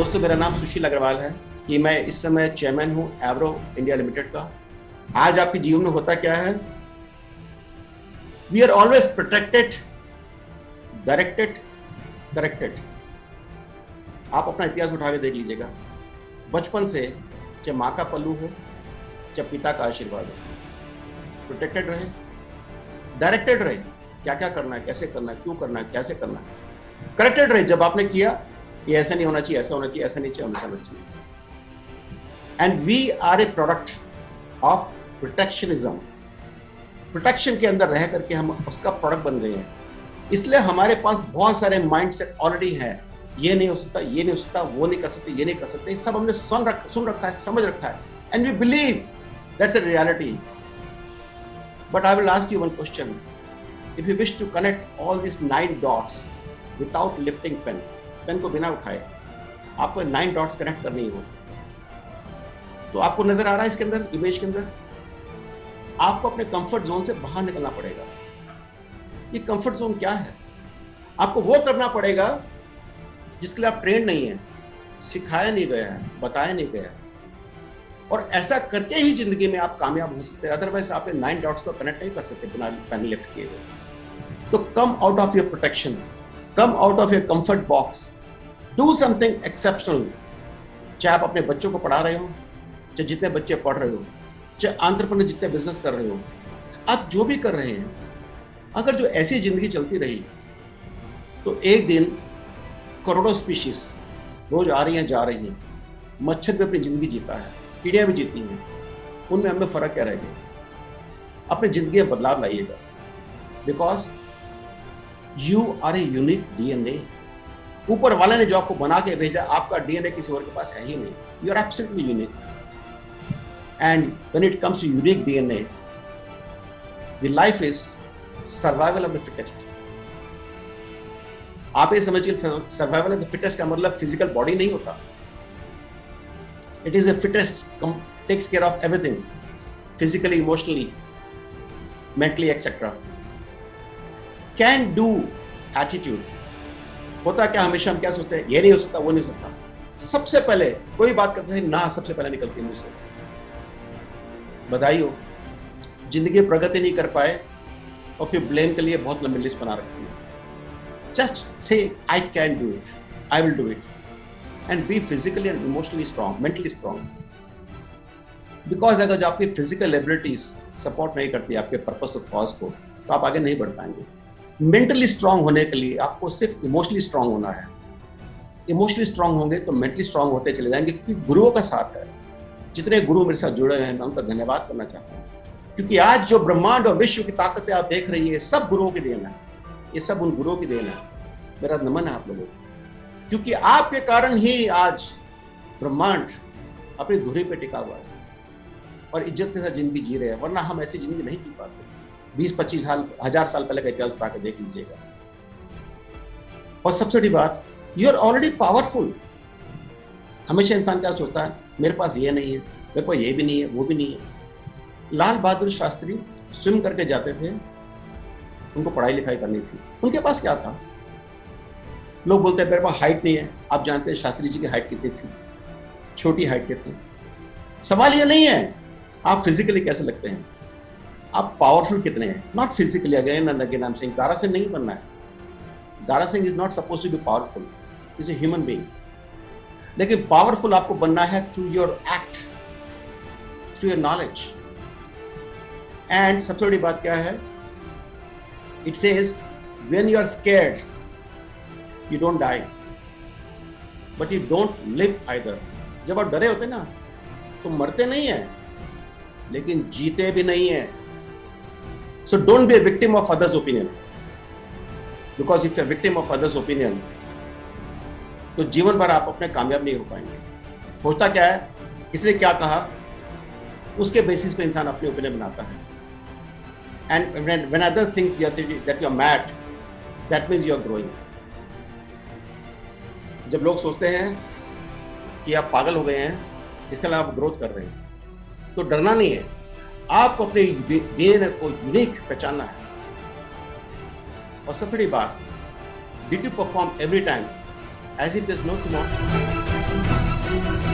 दोस्तों, मेरा नाम सुशील अग्रवाल है कि मैं इस समय चेयरमैन हूं एवरो इंडिया लिमिटेड का। आज आपके जीवन में होता क्या है? We are always protected, directed, corrected. आप अपना इतिहास उठा के देख लीजिएगा। बचपन से चाहे माँ का पल्लू हो, चाहे पिता का आशीर्वाद हो, प्रोटेक्टेड रहे, डायरेक्टेड रहे, क्या क्या करना है, कैसे करना है, क्यों करना है, कैसे करना है, करेक्टेड रहे जब आपने किया ये ऐसा नहीं होना चाहिए, ऐसा होना चाहिए, ऐसा नहीं चाहिए, हमेशा होना चाहिए। And we are a product of protectionism. Protection के अंदर रह करके हम उसका प्रोडक्ट बन गए हैं। इसलिए हमारे पास बहुत सारे माइंडसेट ऑलरेडी है। ये नहीं हो सकता, ये नहीं हो सकता, वो नहीं कर सकते, ये नहीं कर सकते, सब हमने सुन रखा है, समझ रखा है, and we believe that's a reality. But I will ask you one question. If you wish to connect all this 9 dots without lifting pen को बिना उठाए आपको 9 डॉट्स कनेक्ट करनी हो, तो आपको नजर आ रहा है इसके अंदर, इमेज के अंदर, आपको अपने कंफर्ट जोन से बाहर निकलना पड़ेगा। ये कंफर्ट जोन क्या है? आपको वो करना पड़ेगा जिसके लिए आप ट्रेंड नहीं है, सिखाया नहीं गया है, बताया नहीं गया, और ऐसा करके ही जिंदगी में आप कामयाब हो सकते हैं। अदरवाइज आप 9 डॉट्स को कनेक्ट नहीं कर सकते बिना पेन लिफ्ट किए हुए। तो come out of your protection, come out of your comfort box, do something exceptional. चाहे आप अपने बच्चों को पढ़ा रहे हो, चाहे जितने बच्चे पढ़ रहे हो, चाहे एंटरप्रेन्योर जितने बिजनेस कर रहे हो, आप जो भी कर रहे हैं, अगर जो ऐसी जिंदगी चलती रही तो एक दिन करोड़ों स्पीशीज रोज आ रही हैं, जा रही हैं। मच्छर भी अपनी जिंदगी जीता है, कीड़ियां भी जीती हैं, उनमें हमें फर्क क्या रह गया? अपनी जिंदगी में बदलाव लाइएगा, because you are a unique DNA. ऊपर वाले ने जो आपको बना के भेजा, आपका डीएनए किसी और के पास है ही नहीं। You are absolutely unique. And when it comes to unique DNA, the life is survival of the fittest. आप ये समझिए, सर्वाइवल ऑफ द फिटेस्ट का मतलब फिजिकल बॉडी नहीं होता। It is a fittest takes care of everything, physically, emotionally, mentally etcetera. Can do attitude होता क्या? हमेशा हम क्या सोचते हैं? ये नहीं हो सकता, वो नहीं हो सकता। सबसे पहले कोई बात करते हैं ना, सबसे पहले निकलती है मुझसे। बधाई हो, जिंदगी प्रगति नहीं कर पाए और फिर ब्लेम के लिए बहुत लंबी लिस्ट बना रखी है। Just say I can do it, I will do it, and be physically and emotionally strong, mentally strong. Because अगर जो आपकी फिजिकल एबिलिटीज सपोर्ट नहीं करती आपके पर्पस और कॉज को, तो आप आगे नहीं बढ़ पाएंगे। मेंटली स्ट्रांग होने के लिए आपको सिर्फ इमोशनली स्ट्रांग होना है। इमोशनली स्ट्रांग होंगे तो मेंटली स्ट्रांग होते चले जाएंगे, क्योंकि गुरुओं का साथ है। जितने गुरु मेरे साथ जुड़े हैं, मैं उनका धन्यवाद करना चाहता हूँ, क्योंकि आज जो ब्रह्मांड और विश्व की ताकतें आप देख रही है, सब गुरुओं की देन है। ये सब उन गुरुओं की देन है। मेरा नमन है आप लोगों को, क्योंकि आपके कारण ही आज ब्रह्मांड अपनी धुरी पे टिका हुआ है और इज्जत के साथ जिंदगी जी रहे हैं, वरना हम ऐसी जिंदगी नहीं जी पाते। 20-25 साल, 1000 साल पहले का इतिहास उठा के देख लीजिएगा। और सबसे बड़ी बात, यू आर ऑलरेडी पावरफुल। हमेशा इंसान क्या सोचता है? मेरे पास ये नहीं है, मेरे पास ये भी नहीं है, वो भी नहीं है। लाल बहादुर शास्त्री स्विम करके जाते थे, उनको पढ़ाई लिखाई करनी थी, उनके पास क्या था? लोग बोलते हैं मेरे पास हाइट नहीं है। आप जानते हैं शास्त्री जी की हाइट कितनी थी? छोटी हाइट के थे। सवाल ये नहीं है आप फिजिकली कैसे लगते हैं, आप पावरफुल कितने हैं, not physically. Again and again I am saying, Dara Singh नहीं बनना है। Dara Singh is not supposed to be powerful, is a human being. लेकिन पावरफुल आपको बनना है through your act, through your knowledge. And सबसे बड़ी बात क्या है? It says when you are scared you don't die, but you don't live either. जब आप डरे होते ना, तो मरते नहीं है, लेकिन जीते भी नहीं है। So don't be a victim of others' opinion, because if you're a victim of others' opinion, तो जीवन भर आप अपने कामयाब नहीं हो पाएंगे। होता क्या है, किसने क्या कहा, उसके बेसिस पे इंसान अपने ओपिनियन बनाता है। And when others think that you're mad, that means you're growing. जब लोग सोचते हैं कि आप पागल हो गए हैं, इसके अलावा आप ग्रोथ कर रहे हैं, तो डरना नहीं है। आपको अपने डीएनए को यूनिक पहचानना है। और सबसे बड़ी बात, did you perform every time as if there's no tomorrow.